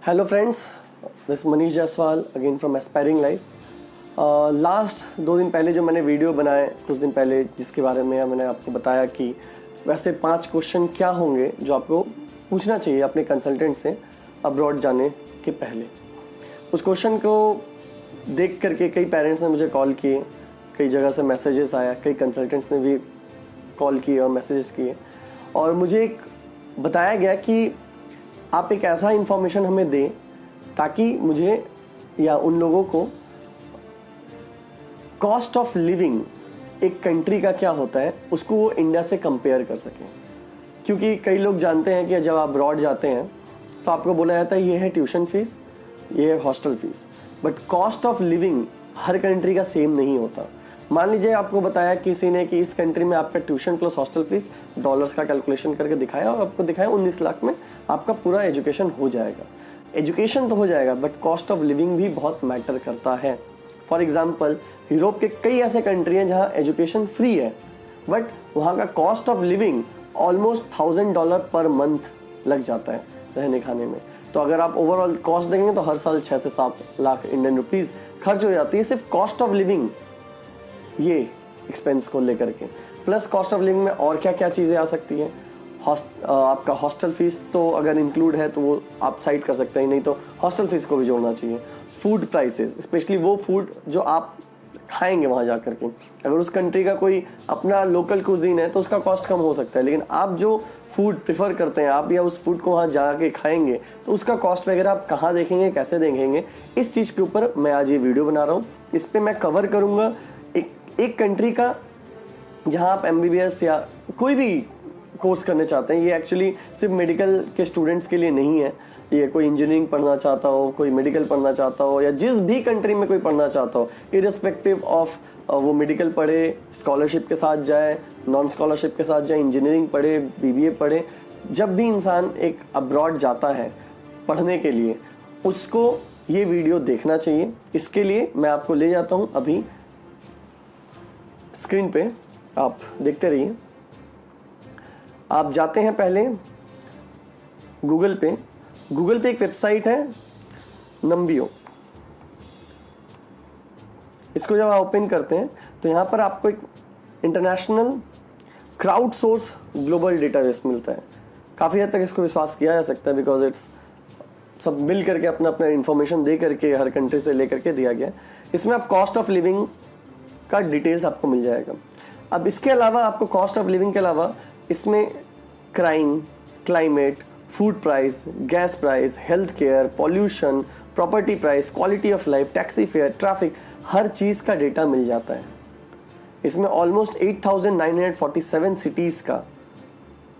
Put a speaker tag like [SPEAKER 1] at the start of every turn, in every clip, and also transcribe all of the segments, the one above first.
[SPEAKER 1] Hello friends, this Manish Jaiswal again from aspiring life. Last 2 दिन पहले जो मैंने वीडियो बनाए कुछ दिन पहले, जिसके बारे में मैंने आपको बताया कि वैसे 5 क्वेश्चन क्या होंगे जो आपको पूछना चाहिए अपने कंसल्टेंट से अब्रॉड जाने के पहले। उस क्वेश्चन को देख करके कई पेरेंट्स ने मुझे कॉल किए, कई जगह से मैसेजेस आया, कई कंसल्टेंट्स ने भी कॉल किए और मैसेजेस किए, और मुझे एक बताया गया कि आप एक ऐसा इन्फॉर्मेशन हमें दें ताकि मुझे या उन लोगों को कॉस्ट ऑफ लिविंग एक कंट्री का क्या होता है उसको वो इंडिया से कंपेयर कर सकें। क्योंकि कई लोग जानते हैं कि जब आप अब्रॉड जाते हैं तो आपको बोला जाता है ये है ट्यूशन फीस, ये है hostel fees, but cost of living her country का सेम नहीं होता। मान लीजिए आपको बताया किसी ने कि इस कंट्री में आपका tuition plus hostel fees dollars का कैलकुलेशन करके दिखाया और आपको दिखाया 19 लाख में आपका पूरा एजुकेशन हो जाएगा। एजुकेशन तो हो जाएगा बट कॉस्ट ऑफ लिविंग भी बहुत मैटर करता है। फॉर एग्जांपल, यूरोप के कई ऐसे कंट्री हैं जहां एजुकेशन फ्री है बट वहां का cost of living almost $1000 per month लग जाता है रहने खाने में। तो अगर आप ओवरऑल कॉस्ट देखेंगे तो हर साल 6 से 7 लाख इंडियन रुपीज़ खर्च हो जाती है सिर्फ कॉस्ट ऑफ लिविंग, ये एक्सपेंस को लेकर के। प्लस कॉस्ट ऑफ लिविंग में और क्या क्या चीज़ें आ सकती हैं। आपका हॉस्टल फीस तो अगर इंक्लूड है तो वो आप साइड कर सकते हैं, नहीं तो हॉस्टल फीस को भी जोड़ना चाहिए। फूड प्राइसेस, स्पेशली वो फूड जो आप खाएंगे वहाँ जा करके, अगर उस कंट्री का कोई अपना लोकल कुजीन है तो उसका कॉस्ट कम हो सकता है, लेकिन आप जो फूड प्रेफर करते हैं आप या उस फूड को वहाँ जाके खाएंगे तो उसका कॉस्ट वगैरह आप कहाँ देखेंगे, कैसे देखेंगे, इस चीज़ के ऊपर मैं आज ये वीडियो बना रहा हूँ। इस पर मैं कवर करूँगा एक कंट्री का जहाँ आप MBBS या कोई भी कोर्स करने चाहते हैं। ये एक्चुअली सिर्फ मेडिकल के स्टूडेंट्स के लिए नहीं है, ये कोई इंजीनियरिंग पढ़ना चाहता हो, कोई मेडिकल पढ़ना चाहता हो, या जिस भी कंट्री में कोई पढ़ना चाहता हो, इररिस्पेक्टिव ऑफ वो मेडिकल पढ़े, स्कॉलरशिप के साथ जाए, नॉन स्कॉलरशिप के साथ जाए, इंजीनियरिंग पढ़े, BBA पढ़े, जब भी इंसान एक अब्रॉड जाता है पढ़ने के लिए उसको ये वीडियो देखना चाहिए। इसके लिए मैं आपको ले जाता हूँ अभी स्क्रीन पे, आप देखते रहिए। आप जाते हैं पहले गूगल पे एक वेबसाइट है नंबियो। इसको जब आप ओपन करते हैं तो यहाँ पर आपको एक international crowd source global database मिलता है। काफ़ी हद तक इसको विश्वास किया जा सकता है बिकॉज इट्स सब मिल करके अपना अपना इन्फॉर्मेशन दे करके हर कंट्री से ले करके दिया गया। इसमें आप कॉस्ट ऑफ लिविंग का डिटेल्स आपको मिल जाएगा। अब इसके अलावा आपको कॉस्ट ऑफ लिविंग के अलावा इसमें crime, climate, food price, gas price, health care, pollution, property price, quality of life, taxi fare, traffic, हर चीज़ का डेटा मिल जाता है। इसमें ऑलमोस्ट 8947 सिटीज़ का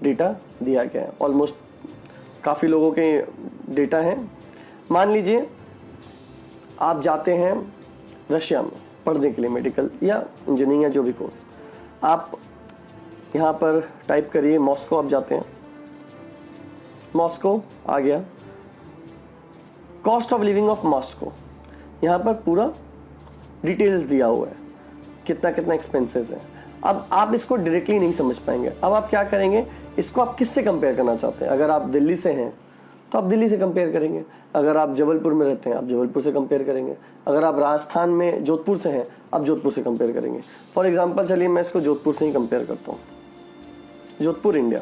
[SPEAKER 1] डेटा दिया गया है। ऑलमोस्ट काफ़ी लोगों के डेटा हैं। मान लीजिए आप जाते हैं रशिया में पढ़ने के लिए मेडिकल या इंजीनियरिंग या जो भी कोर्स, आप यहाँ पर टाइप करिए मॉस्को, आप जाते हैं मॉस्को, आ गया cost of living of Moscow. यहाँ पर पूरा डिटेल्स दिया हुआ है, कितना कितना एक्सपेंसेस है। अब आप इसको डायरेक्टली नहीं समझ पाएंगे। अब आप क्या करेंगे, इसको आप किससे कंपेयर करना चाहते हैं। अगर आप दिल्ली से हैं तो आप दिल्ली से कंपेयर करेंगे, अगर आप जबलपुर में रहते हैं आप जबलपुर से कंपेयर करेंगे, अगर आप राजस्थान में जोधपुर से हैं आप जोधपुर से कंपेयर करेंगे। फॉर एग्जांपल चलिए मैं इसको जोधपुर से ही कंपेयर करता हूँ। जोधपुर इंडिया,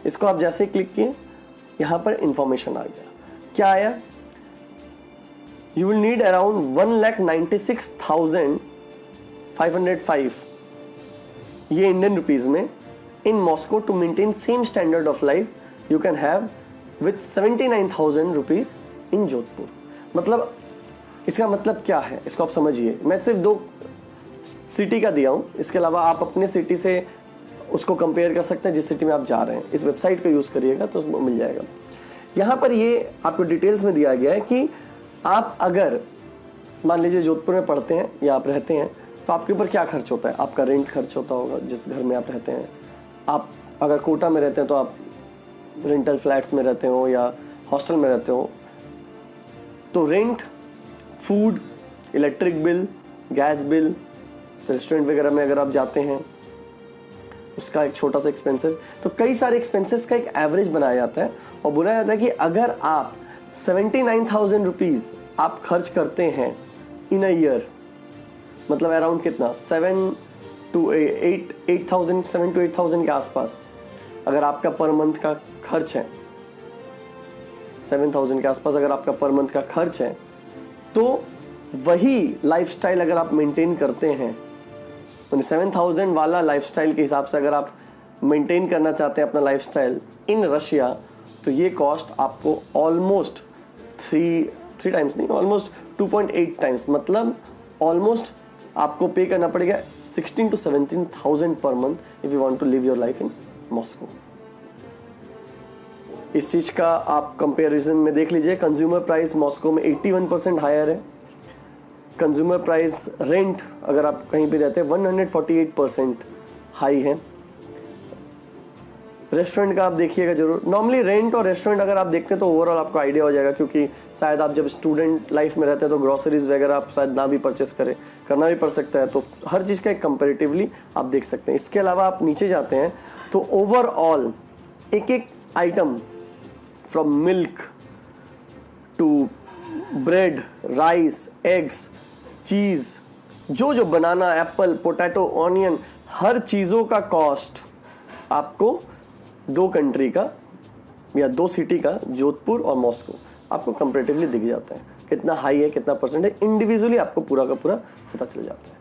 [SPEAKER 1] इसको आप जैसे ही क्लिक किए यहाँ पर इंफॉर्मेशन आ गया। क्या आया, यू विल नीड अराउंड 1,96,505 ये इंडियन रुपीज में in Moscow to maintain same standard of life you can have with 79,000 rupees in Jodhpur. मतलब इसका मतलब क्या है, इसको आप समझिए। मैं सिर्फ 2 सिटी का दिया हूँ, इसके अलावा आप अपने सिटी से उसको कंपेयर कर सकते हैं जिस सिटी में आप जा रहे हैं। इस वेबसाइट का यूज़ करिएगा तो उसको मिल जाएगा। यहाँ पर ये आपको डिटेल्स में दिया गया है कि आप अगर मान लीजिए जोधपुर में पढ़ते हैं या आप रहते हैं तो आपके ऊपर क्या खर्च होता है। आपका रेंट खर्च होता होगा जिस घर में आप रहते हैं। आप अगर कोटा में रहते हैं तो आप रेंटल फ्लैट्स में रहते हो या हॉस्टल में रहते हो, तो rent, food, electric bill, gas bill, restaurant वगैरह में अगर आप जाते हैं उसका एक छोटा सा एक्सपेंसेस। तो कई सारे एक्सपेंसेस का एक एवरेज बनाया जाता है और बोला जाता है कि अगर आप 79,000 रुपीज़ आप खर्च करते हैं इन अ ईयर, मतलब अराउंड कितना 7 to 8,000 के आसपास अगर आपका पर मंथ का खर्च है, 7,000 के आसपास अगर आपका पर मंथ का खर्च है, तो वही लाइफस्टाइल अगर आप मेंटेन करते हैं, 7,000 वाला लाइफस्टाइल के हिसाब से अगर आप मेंटेन करना चाहते हैं अपना लाइफस्टाइल इन रशिया, तो ये कॉस्ट आपको ऑलमोस्ट 3 टाइम्स नहीं, ऑलमोस्ट 2.8 टाइम्स, मतलब ऑलमोस्ट आपको पे करना पड़ेगा 16 to 17,000 per month if you want to live your life in Moscow. इस चीज़ का आप कंपैरिजन में देख लीजिए, कंज्यूमर प्राइस मॉस्को में 81% हायर है, कंज्यूमर प्राइस रेंट अगर आप कहीं भी रहते हैं 148% हाई है। रेस्टोरेंट का आप देखिएगा जरूर, नॉर्मली रेंट और रेस्टोरेंट अगर आप देखते हैं तो ओवरऑल आपको आइडिया हो जाएगा, क्योंकि शायद आप जब स्टूडेंट लाइफ में रहते हैं तो ग्रोसरीज वगैरह आप शायद ना भी परचेस करें, करना भी पड़ सकता है, तो हर चीज़ का एक कंपेरेटिवली आप देख सकते हैं। इसके अलावा आप नीचे जाते हैं तो ओवरऑल एक एक item from milk to bread, rice, eggs, cheese, जो बनाना, एप्पल, पोटैटो, ऑनियन, हर चीज़ों का कॉस्ट आपको 2 कंट्री का या 2 सिटी का, जोधपुर और मॉस्को, आपको कंपैरेटिवली दिख जाता है कितना हाई है, कितना परसेंट है, इंडिविजुअली आपको पूरा का पूरा पता चल जाता है।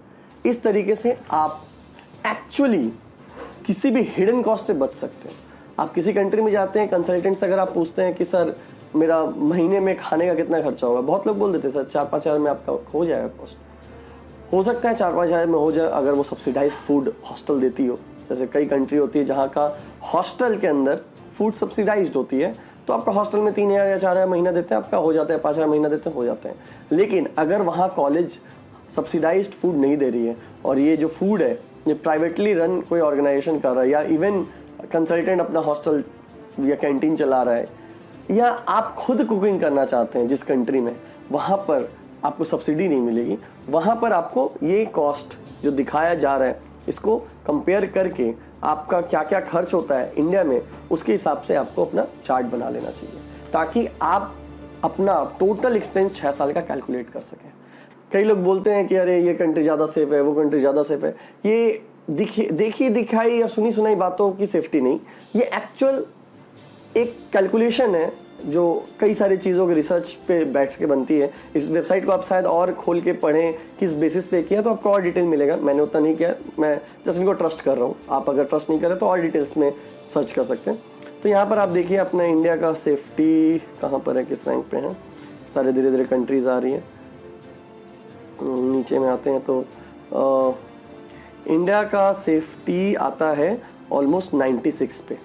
[SPEAKER 1] इस तरीके से आप एक्चुअली किसी भी हिडन कॉस्ट से बच सकते हैं। आप किसी कंट्री में जाते हैं, कंसल्टेंट से अगर आप पूछते हैं कि सर मेरा महीने में खाने का कितना खर्चा होगा, बहुत लोग बोल देते हैं सर 4-5 हज़ार में आपका हो जाएगा कॉस्ट। हो सकता है 4-5 हज़ार में हो जाए अगर वो सब्सिडाइज फूड हॉस्टल देती हो, जैसे कई कंट्री होती है जहाँ का हॉस्टल के अंदर फूड सब्सिडाइज्ड होती है, तो आपका हॉस्टल में 3,000 या 4,000 महीना देते हैं, आपका हो जाता है, 5,000 महीना देते हैं, हो जाते हैं। लेकिन अगर वहाँ कॉलेज सब्सिडाइज्ड फूड नहीं दे रही है और ये जो फूड है ये प्राइवेटली रन कोई ऑर्गेनाइजेशन कर रहा है, या इवन कंसल्टेंट अपना हॉस्टल या कैंटीन चला रहा है, या आप खुद कुकिंग करना चाहते हैं जिस कंट्री में, वहाँ पर आपको सब्सिडी नहीं मिलेगी। वहाँ पर आपको ये कॉस्ट जो दिखाया जा रहा है इसको कंपेयर करके आपका क्या क्या खर्च होता है इंडिया में, उसके हिसाब से आपको अपना चार्ट बना लेना चाहिए, ताकि आप अपना टोटल एक्सपेंस 6 साल का कैलकुलेट कर सकें। कई लोग बोलते हैं कि अरे ये कंट्री ज़्यादा सेफ है, वो कंट्री ज़्यादा सेफ है। ये देखी दिखाई या सुनी सुनाई बातों की सेफ्टी नहीं, ये एक्चुअल एक कैलकुलेशन है जो कई सारी चीज़ों के रिसर्च पे बैठ के बनती है। इस वेबसाइट को आप शायद और खोल के पढ़ें किस बेसिस पे किया तो आपको और डिटेल मिलेगा। मैंने उतना नहीं किया, मैं जस्ट इनको ट्रस्ट कर रहा हूँ। आप अगर ट्रस्ट नहीं करें तो और डिटेल्स में सर्च कर सकते हैं। तो यहाँ पर आप देखिए अपना इंडिया का सेफ्टी कहाँ पर है, किस रैंक पे है, सारे धीरे धीरे कंट्रीज़ आ रही हैं। नीचे में आते हैं तो इंडिया का सेफ्टी आता है ऑलमोस्ट 96 पे,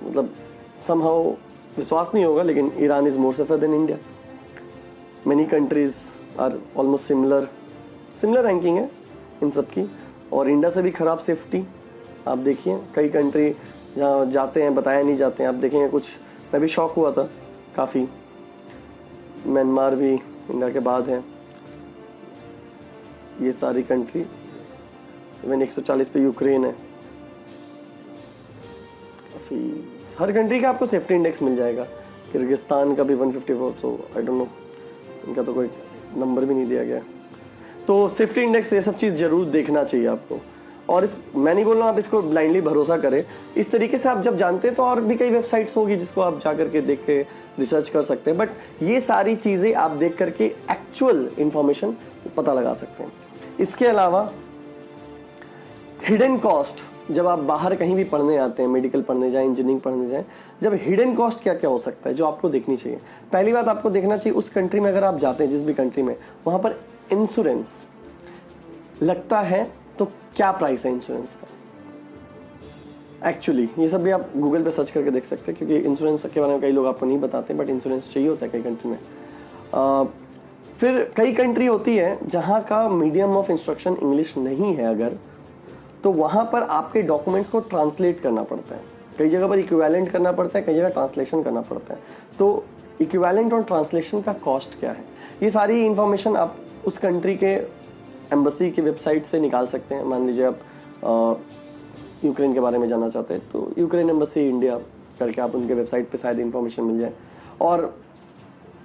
[SPEAKER 1] मतलब समहाउ विश्वास नहीं होगा लेकिन Iran is more safer than India. Many countries are almost similar ranking है इन सब की, और इंडिया से भी ख़राब सेफ्टी आप देखिए। कई कंट्री जहाँ जाते हैं बताया नहीं जाते हैं, आप देखेंगे कुछ, मैं भी शॉक हुआ था काफ़ी। म्यांमार भी इंडिया के बाद है, ये सारी कंट्री, इवन 140 पे यूक्रेन है। काफ़ी हर कंट्री का आपको सेफ्टी इंडेक्स मिल जाएगा। किर्गिस्तान का भी 154, सो आई डोंट नो, इनका तो कोई नंबर भी नहीं दिया गया। तो सेफ्टी इंडेक्स ये सब चीज़ ज़रूर देखना चाहिए आपको। और मैं नहीं बोल रहा हूँ आप इसको ब्लाइंडली भरोसा करें, इस तरीके से आप जब जानते हैं तो और भी कई वेबसाइट्स होगी जिसको आप जा करके देख के रिसर्च कर सकते हैं। बट ये सारी चीज़ें आप देख करके एक्चुअल इंफॉर्मेशन पता लगा सकते हैं। इसके अलावा हिडन कॉस्ट, जब आप बाहर कहीं भी पढ़ने आते हैं, मेडिकल पढ़ने जाएं, इंजीनियरिंग पढ़ने जाएं, जब हिडन कॉस्ट क्या क्या हो सकता है जो आपको देखनी चाहिए। पहली बात आपको देखना चाहिए उस कंट्री में अगर आप जाते हैं, जिस भी कंट्री में, वहाँ पर इंश्योरेंस लगता है तो क्या प्राइस है इंश्योरेंस का। एक्चुअली ये सब भी आप गूगल पे सर्च करके देख सकते हैं, क्योंकि इंश्योरेंस के बारे में कई लोग आपको नहीं बताते, बट इंश्योरेंस चाहिए होता है कई कंट्री में। फिर कई कंट्री होती है जहाँ का मीडियम ऑफ इंस्ट्रक्शन इंग्लिश नहीं है अगर, तो वहाँ पर आपके डॉक्यूमेंट्स को ट्रांसलेट करना पड़ता है। कई जगह पर इक्विवेलेंट करना पड़ता है, कई जगह ट्रांसलेशन करना पड़ता है। तो इक्विवेलेंट और ट्रांसलेशन का कॉस्ट क्या है, ये सारी इन्फॉर्मेशन आप उस कंट्री के एम्बेसी की वेबसाइट से निकाल सकते हैं। मान लीजिए आप यूक्रेन के बारे में जानना चाहते हैं तो यूक्रेन एम्बेसी इंडिया, करके आप उनके वेबसाइट पे शायद इन्फॉर्मेशन मिल जाए। और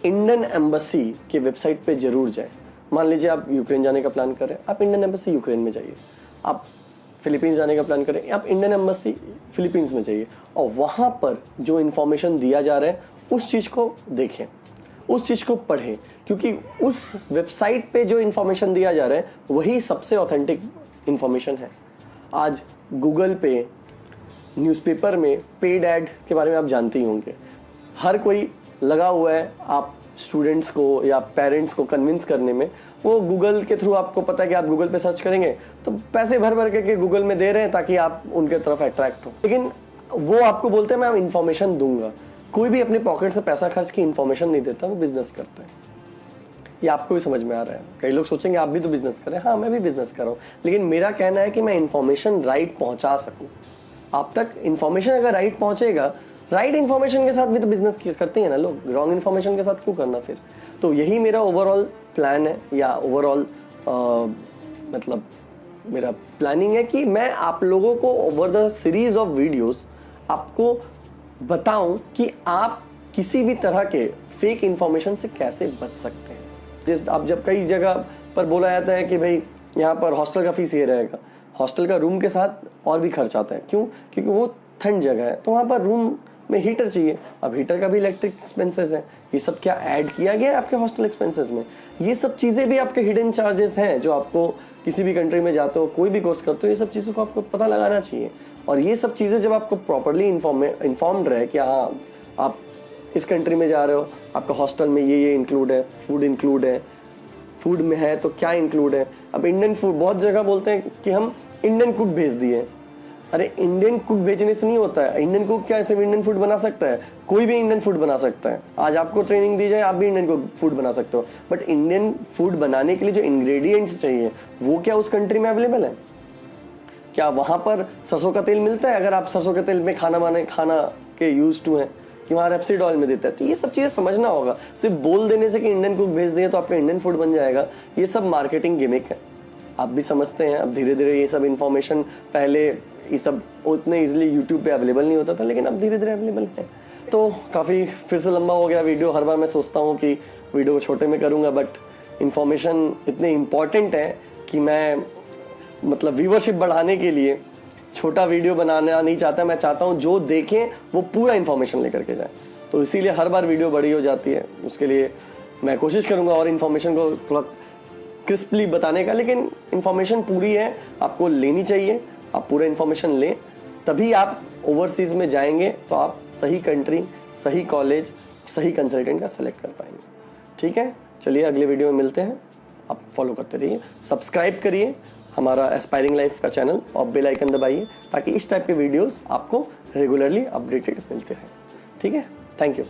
[SPEAKER 1] इंडियन एम्बेसी के वेबसाइट पे जरूर जाए। मान लीजिए आप यूक्रेन जाने का प्लान कर रहे हैं, आप इंडियन एम्बेसी यूक्रेन में जाइए। आप फिलीपींस जाने का प्लान करें, आप इंडियन एम्बेसी फिलीपींस में जाइए, और वहाँ पर जो इन्फॉर्मेशन दिया जा रहा है उस चीज़ को देखें, उस चीज़ को पढ़ें, क्योंकि उस वेबसाइट पे जो इन्फॉर्मेशन दिया जा रहा है वही सबसे ऑथेंटिक इन्फॉर्मेशन है। आज गूगल पे, न्यूज़पेपर में पेड ऐड के बारे में आप जानते ही होंगे। हर कोई लगा हुआ है आप स्टूडेंट्स को या पेरेंट्स को कन्विंस करने में। वो गूगल के थ्रू, आपको पता है कि आप गूगल पे सर्च करेंगे तो पैसे भर भर के गूगल में दे रहे हैं ताकि आप उनके तरफ अट्रैक्ट हो, लेकिन वो आपको बोलते हैं मैं इन्फॉर्मेशन दूंगा। कोई भी अपने पॉकेट से पैसा खर्च के इन्फॉर्मेशन नहीं देता, वो बिजनेस करता है। ये आपको भी समझ में आ रहा है। कई लोग सोचेंगे आप भी तो बिजनेस करें, हाँ मैं भी बिजनेस कर रहा हूँ, लेकिन मेरा कहना है कि मैं इन्फॉर्मेशन राइट पहुँचा सकूँ आप तक। इन्फॉर्मेशन अगर राइट पहुँचेगा, राइट इन्फॉर्मेशन के साथ भी तो बिजनेस करते हैं ना लोग, रॉन्ग इन्फॉर्मेशन के साथ क्यों करना फिर। तो यही मेरा ओवरऑल प्लान है, या ओवरऑल मतलब मेरा प्लानिंग है कि मैं आप लोगों को over the series of videos आपको बताऊं कि आप किसी भी तरह के फेक इन्फॉर्मेशन से कैसे बच सकते हैं। जैसे आप जब कई जगह पर बोला जाता है कि भाई यहाँ पर हॉस्टल का फीस ये रहेगा, हॉस्टल का रूम के साथ और भी खर्च आता है। क्यों? क्योंकि वो ठंड जगह है, तो वहाँ पर रूम में हीटर चाहिए। अब हीटर का भी इलेक्ट्रिक एक्सपेंसेस है। ये सब क्या ऐड किया गया है आपके हॉस्टल एक्सपेंसेस में? ये सब चीज़ें भी आपके हिडन चार्जेस हैं जो आपको किसी भी कंट्री में जाते हो, कोई भी कोर्स करते हो, ये सब चीज़ों को आपको पता लगाना चाहिए। और ये सब चीज़ें जब आपको प्रॉपरली इन्फॉर्म्ड रहे कि हाँ आप इस कंट्री में जा रहे हो, आपका हॉस्टल में ये इंक्लूड है, फूड इंक्लूड है, फूड में है तो क्या इंक्लूड है। अब इंडियन फूड, बहुत जगह बोलते हैं कि हम इंडियन कुक भेज दिए। अरे इंडियन कुक भेजने से नहीं होता है। इंडियन कुक क्या सिर्फ इंडियन फूड बना सकता है? कोई भी इंडियन फूड बना सकता है। आज आपको ट्रेनिंग दी जाए, आप भी इंडियन कुक फूड बना सकते हो, बट इंडियन फूड बनाने के लिए जो इंग्रेडिएंट्स चाहिए वो क्या उस कंट्री में अवेलेबल है? क्या वहाँ पर सरसों का तेल मिलता है? अगर आप सरसों के तेल में खाना के यूज टू हैं कि वहाँ रेपसीड ऑयल में देता है, तो ये सब चीज़ें समझना होगा। सिर्फ बोल देने से कि इंडियन कुक भेज दिए तो आपका इंडियन फूड बन जाएगा, ये सब मार्केटिंग गिमिक है। आप भी समझते हैं। अब धीरे धीरे ये सब इन्फॉर्मेशन, पहले ये सब उतने इजीली यूट्यूब पे अवेलेबल नहीं होता था, लेकिन अब धीरे धीरे अवेलेबल है। तो काफ़ी फिर से लंबा हो गया वीडियो। हर बार मैं सोचता हूँ कि वीडियो को छोटे में करूँगा, बट इन्फॉर्मेशन इतनी इम्पॉर्टेंट है कि मैं मतलब व्यूअरशिप बढ़ाने के लिए छोटा वीडियो बनाना नहीं चाहता। मैं चाहता हूँ जो देखें वो पूरा इन्फॉर्मेशन लेकर के जाए, तो इसीलिए हर बार वीडियो बड़ी हो जाती है। उसके लिए मैं कोशिश करूँगा और इन्फॉर्मेशन को थोड़ा क्रिस्पली बताने का, लेकिन इन्फॉर्मेशन पूरी है, आपको लेनी चाहिए। आप पूरा इन्फॉर्मेशन लें, तभी आप ओवरसीज़ में जाएंगे तो आप सही कंट्री, सही कॉलेज, सही कंसल्टेंट का सेलेक्ट कर पाएंगे। ठीक है, चलिए अगले वीडियो में मिलते हैं। आप फॉलो करते रहिए, सब्सक्राइब करिए हमारा एस्पायरिंग लाइफ का चैनल और बेल आइकन दबाइए ताकि इस टाइप के वीडियोस आपको रेगुलरली अपडेटेड मिलते रहें। ठीक है, थैंक यू।